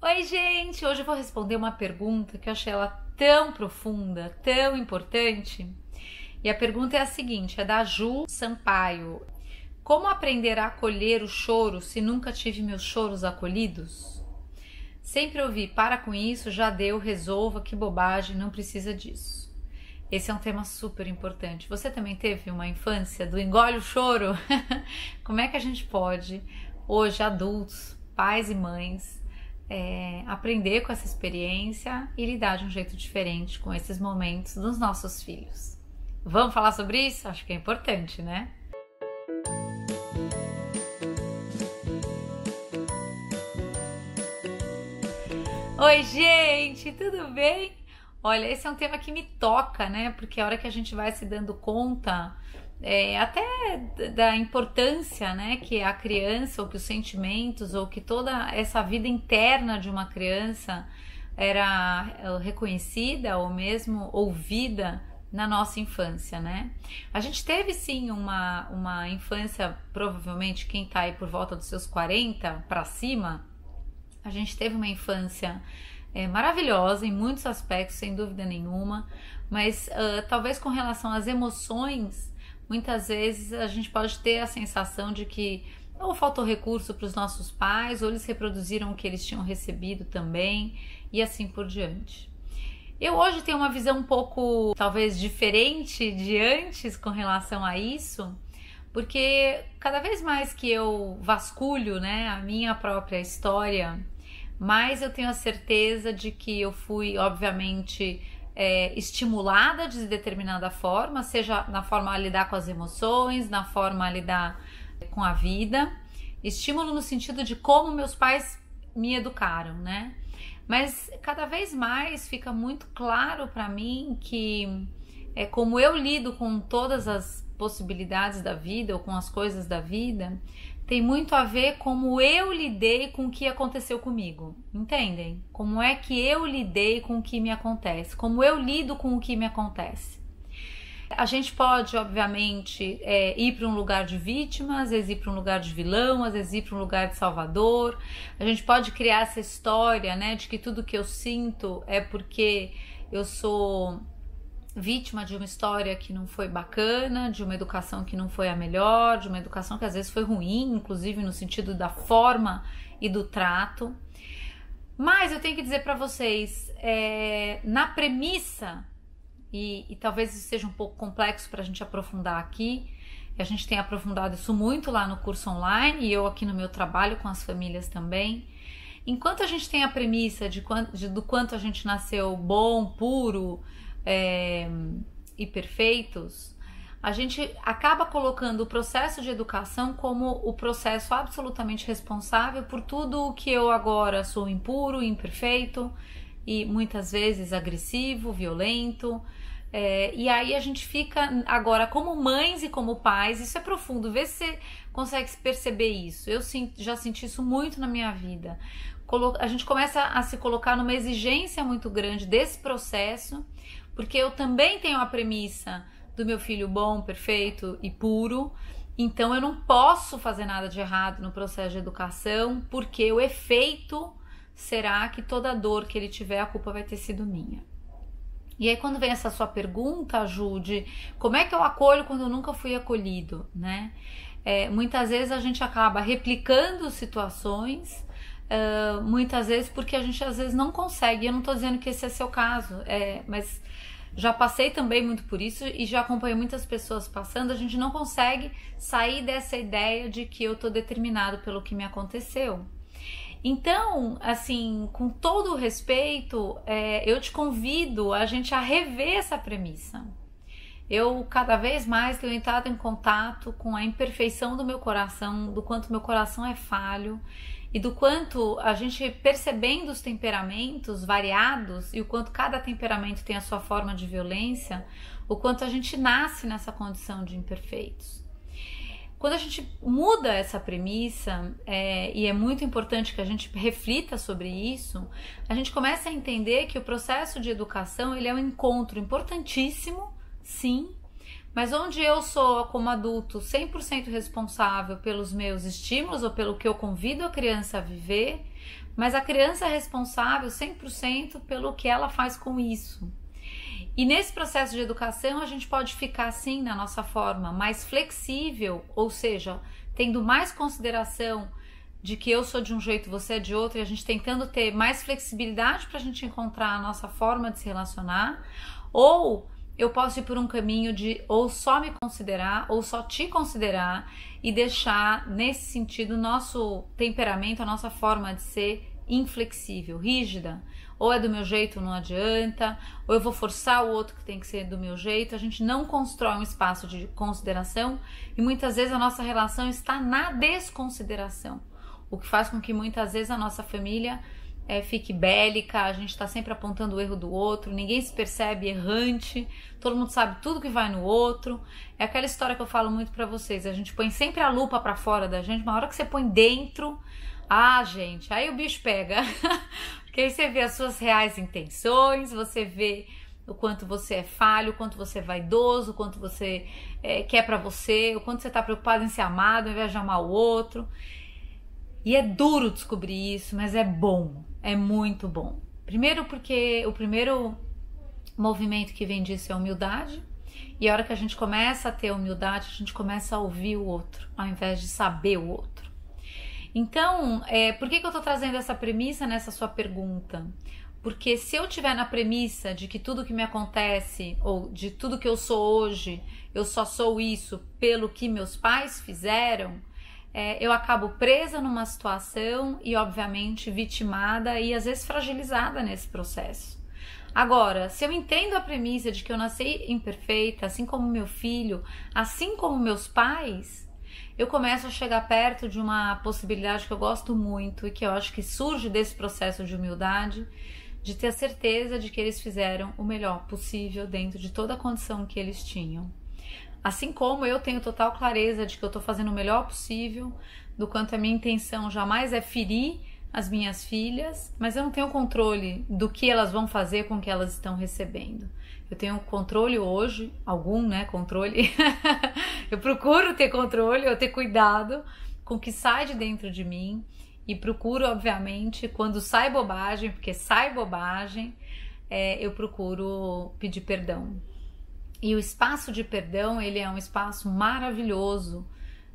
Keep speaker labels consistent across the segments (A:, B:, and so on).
A: Oi, gente! Hoje eu vou responder uma pergunta que eu achei ela tão profunda, tão importante. E a pergunta é a seguinte, é da Ju Sampaio. Como aprender a acolher o choro se nunca tive meus choros acolhidos? Sempre ouvi, para com isso, já deu, resolva, que bobagem, não precisa disso. Esse é um tema super importante. Você também teve uma infância do engole o choro? Como é que a gente pode, hoje adultos, pais e mães, aprender com essa experiência e lidar de um jeito diferente com esses momentos dos nossos filhos? Vamos falar sobre isso? Acho que é importante, né? Oi, gente, tudo bem? Olha, esse é um tema que me toca, né? Porque a hora que a gente vai se dando conta até da importância, né, que a criança, ou que os sentimentos, ou que toda essa vida interna de uma criança era reconhecida ou mesmo ouvida na nossa infância, né? A gente teve sim uma infância, provavelmente quem tá aí por volta dos seus 40 para cima, a gente teve uma infância maravilhosa em muitos aspectos, sem dúvida nenhuma, mas talvez com relação às emoções, muitas vezes a gente pode ter a sensação de que ou faltou recurso para os nossos pais, ou eles reproduziram o que eles tinham recebido também, e assim por diante. Eu hoje tenho uma visão um pouco, talvez, diferente de antes com relação a isso, porque cada vez mais que eu vasculho, né, a minha própria história, mais eu tenho a certeza de que eu fui, obviamente, estimulada de determinada forma, seja na forma a lidar com as emoções, na forma a lidar com a vida. Estímulo no sentido de como meus pais me educaram, né? Mas cada vez mais fica muito claro para mim que como eu lido com todas as possibilidades da vida ou com as coisas da vida, tem muito a ver como eu lidei com o que aconteceu comigo, entendem? Como é que eu lidei com o que me acontece, como eu lido com o que me acontece. A gente pode, obviamente, ir para um lugar de vítima, às vezes ir para um lugar de vilão, às vezes ir para um lugar de salvador. A gente pode criar essa história, né, de que tudo que eu sinto é porque eu sou vítima de uma história que não foi bacana, de uma educação que não foi a melhor, de uma educação que às vezes foi ruim, inclusive no sentido da forma e do trato. Mas eu tenho que dizer para vocês, na premissa, e talvez isso seja um pouco complexo para a gente aprofundar aqui, a gente tem aprofundado isso muito lá no curso online e eu aqui no meu trabalho com as famílias também. Enquanto a gente tem a premissa do quanto a gente nasceu bom, puro, e perfeitos, a gente acaba colocando o processo de educação como o processo absolutamente responsável por tudo o que eu agora sou impuro, imperfeito e muitas vezes agressivo, violento. E aí a gente fica agora como mães e como pais, isso é profundo, vê se você consegue perceber isso. Eu já senti isso muito na minha vida. A gente começa a se colocar numa exigência muito grande desse processo, porque eu também tenho a premissa do meu filho bom, perfeito e puro, então eu não posso fazer nada de errado no processo de educação, porque o efeito será que toda dor que ele tiver, a culpa vai ter sido minha. E aí quando vem essa sua pergunta, Ju, de como é que eu acolho quando eu nunca fui acolhido, né? Muitas vezes a gente acaba replicando situações, muitas vezes porque a gente às vezes não consegue. Eu não estou dizendo que esse é seu caso, mas já passei também muito por isso e já acompanhei muitas pessoas passando. A gente não consegue sair dessa ideia de que eu estou determinado pelo que me aconteceu. Então, assim, com todo o respeito, eu te convido a gente a rever essa premissa. Eu, cada vez mais, tenho entrado em contato com a imperfeição do meu coração, do quanto meu coração é falho e do quanto a gente, percebendo os temperamentos variados e o quanto cada temperamento tem a sua forma de violência, o quanto a gente nasce nessa condição de imperfeitos. Quando a gente muda essa premissa, e é muito importante que a gente reflita sobre isso, a gente começa a entender que o processo de educação ele é um encontro importantíssimo, sim, mas onde eu sou, como adulto, 100% responsável pelos meus estímulos ou pelo que eu convido a criança a viver, mas a criança é responsável 100% pelo que ela faz com isso. E nesse processo de educação a gente pode ficar assim na nossa forma mais flexível, ou seja, tendo mais consideração de que eu sou de um jeito, você é de outro, e a gente tentando ter mais flexibilidade para a gente encontrar a nossa forma de se relacionar, ou eu posso ir por um caminho de ou só me considerar, ou só te considerar, e deixar nesse sentido o nosso temperamento, a nossa forma de ser inflexível, rígida. Ou é do meu jeito, não adianta, ou eu vou forçar o outro que tem que ser do meu jeito. A gente não constrói um espaço de consideração e muitas vezes a nossa relação está na desconsideração, o que faz com que muitas vezes a nossa família fique bélica, a gente está sempre apontando o erro do outro, ninguém se percebe errante, todo mundo sabe tudo que vai no outro. É aquela história que eu falo muito para vocês, a gente põe sempre a lupa para fora da gente, uma hora que você põe dentro, gente, aí o bicho pega. Porque aí você vê as suas reais intenções, você vê o quanto você é falho, o quanto você é vaidoso, o quanto você quer pra você, o quanto você tá preocupado em ser amado ao invés de amar o outro. E é duro descobrir isso, mas é bom, é muito bom. Primeiro porque o primeiro movimento que vem disso é a humildade, e a hora que a gente começa a ter humildade, a gente começa a ouvir o outro, ao invés de saber o outro. Então, por que eu tô trazendo essa premissa nessa sua pergunta? Porque se eu tiver na premissa de que tudo que me acontece, ou de tudo que eu sou hoje, eu só sou isso pelo que meus pais fizeram, eu acabo presa numa situação e, obviamente, vitimada e, às vezes, fragilizada nesse processo. Agora, se eu entendo a premissa de que eu nasci imperfeita, assim como meu filho, assim como meus pais, eu começo a chegar perto de uma possibilidade que eu gosto muito e que eu acho que surge desse processo de humildade, de ter a certeza de que eles fizeram o melhor possível dentro de toda a condição que eles tinham. Assim como eu tenho total clareza de que eu estou fazendo o melhor possível, do quanto a minha intenção jamais é ferir as minhas filhas, mas eu não tenho controle do que elas vão fazer com o que elas estão recebendo. Eu tenho controle hoje, controle. Eu procuro ter controle, eu ter cuidado com o que sai de dentro de mim e procuro, obviamente, quando sai bobagem, porque sai bobagem, eu procuro pedir perdão. E o espaço de perdão, ele é um espaço maravilhoso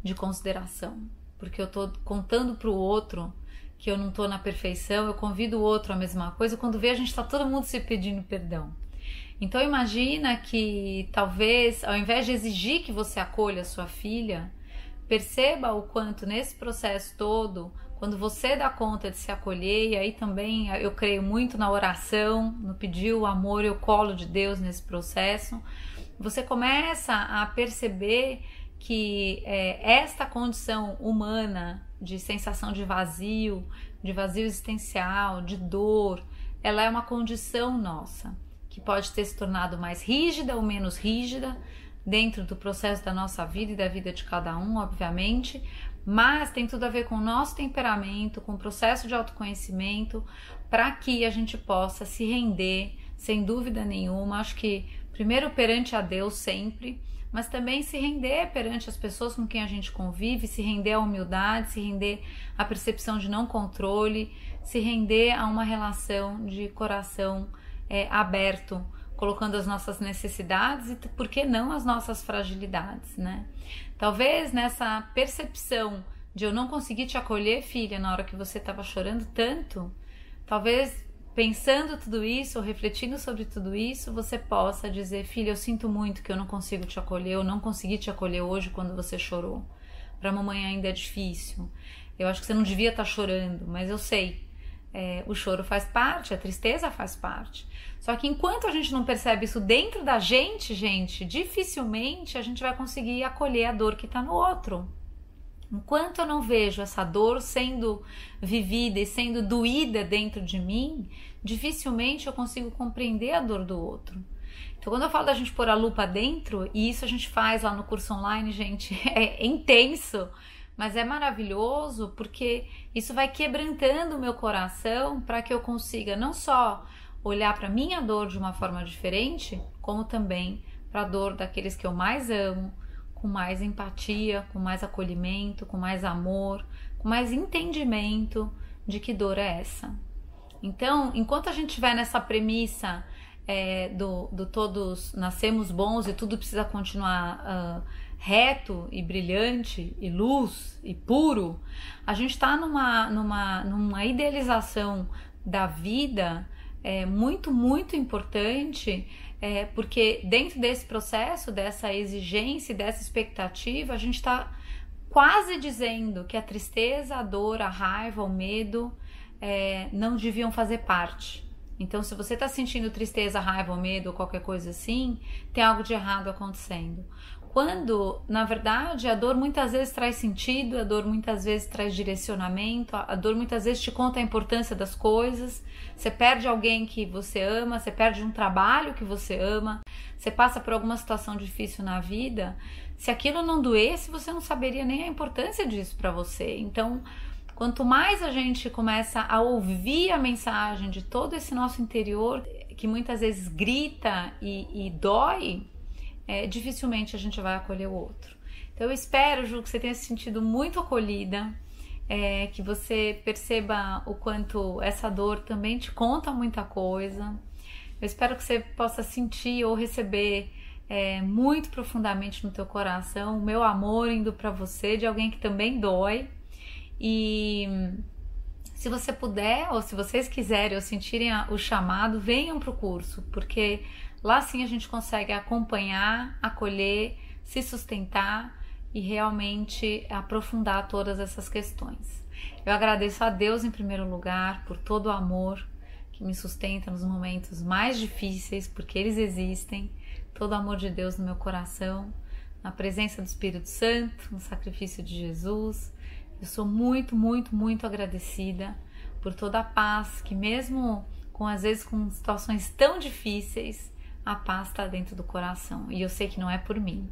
A: de consideração, porque eu tô contando pro outro que eu não tô na perfeição, eu convido o outro a mesma coisa, quando vê a gente tá todo mundo se pedindo perdão. Então imagina que talvez, ao invés de exigir que você acolha a sua filha, perceba o quanto nesse processo todo, quando você dá conta de se acolher, e aí também eu creio muito na oração, no pedir o amor e o colo de Deus nesse processo, você começa a perceber que esta condição humana de sensação de vazio existencial, de dor, ela é uma condição nossa, que pode ter se tornado mais rígida ou menos rígida dentro do processo da nossa vida e da vida de cada um, obviamente, mas tem tudo a ver com o nosso temperamento, com o processo de autoconhecimento, para que a gente possa se render, sem dúvida nenhuma, acho que primeiro perante a Deus sempre, mas também se render perante as pessoas com quem a gente convive, se render à humildade, se render à percepção de não controle, se render a uma relação de coração aberto, colocando as nossas necessidades e, por que não, as nossas fragilidades, né? Talvez nessa percepção de eu não conseguir te acolher, filha, na hora que você estava chorando tanto, talvez pensando tudo isso, ou refletindo sobre tudo isso, você possa dizer, filha, eu sinto muito que eu não consigo te acolher, eu não consegui te acolher hoje quando você chorou. Para a mamãe ainda é difícil. Eu acho que você não devia estar chorando, mas eu sei. O choro faz parte, a tristeza faz parte. Só que enquanto a gente não percebe isso dentro da gente, dificilmente a gente vai conseguir acolher a dor que está no outro. Enquanto eu não vejo essa dor sendo vivida e sendo doída dentro de mim, dificilmente eu consigo compreender a dor do outro. Então, quando eu falo da gente pôr a lupa dentro, e isso a gente faz lá no curso online, gente, é intenso, mas é maravilhoso porque isso vai quebrantando o meu coração para que eu consiga não só olhar para a minha dor de uma forma diferente, como também para a dor daqueles que eu mais amo, com mais empatia, com mais acolhimento, com mais amor, com mais entendimento de que dor é essa. Então, enquanto a gente estiver nessa premissa do todos nascemos bons e tudo precisa continuar reto e brilhante e luz e puro, a gente está numa idealização da vida muito, muito importante, porque dentro desse processo, dessa exigência, dessa expectativa, a gente está quase dizendo que a tristeza, a dor, a raiva, o medo não deviam fazer parte. Então, se você está sentindo tristeza, raiva ou medo ou qualquer coisa assim, tem algo de errado acontecendo. Quando, na verdade, a dor muitas vezes traz sentido, a dor muitas vezes traz direcionamento, a dor muitas vezes te conta a importância das coisas. Você perde alguém que você ama, você perde um trabalho que você ama, você passa por alguma situação difícil na vida. Se aquilo não doesse, você não saberia nem a importância disso para você. Então, quanto mais a gente começa a ouvir a mensagem de todo esse nosso interior, que muitas vezes grita e dói, dificilmente a gente vai acolher o outro. Então eu espero, Ju, que você tenha se sentido muito acolhida, que você perceba o quanto essa dor também te conta muita coisa. Eu espero que você possa sentir ou receber muito profundamente no teu coração o meu amor indo para você, de alguém que também dói. E se você puder, ou se vocês quiserem ou sentirem o chamado, venham para o curso, porque lá sim a gente consegue acompanhar, acolher, se sustentar e realmente aprofundar todas essas questões. Eu agradeço a Deus em primeiro lugar por todo o amor que me sustenta nos momentos mais difíceis, porque eles existem, todo o amor de Deus no meu coração, na presença do Espírito Santo, no sacrifício de Jesus. Eu sou muito, muito, muito agradecida por toda a paz que mesmo às vezes com situações tão difíceis, a paz está dentro do coração. E eu sei que não é por mim.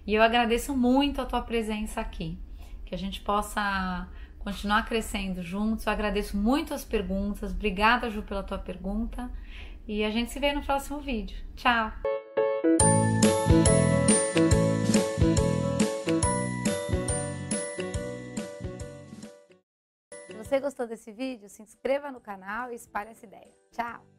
A: E eu agradeço muito a tua presença aqui. Que a gente possa continuar crescendo juntos. Eu agradeço muito as perguntas. Obrigada, Ju, pela tua pergunta. E a gente se vê no próximo vídeo. Tchau! Se você gostou desse vídeo, se inscreva no canal e espalhe essa ideia. Tchau!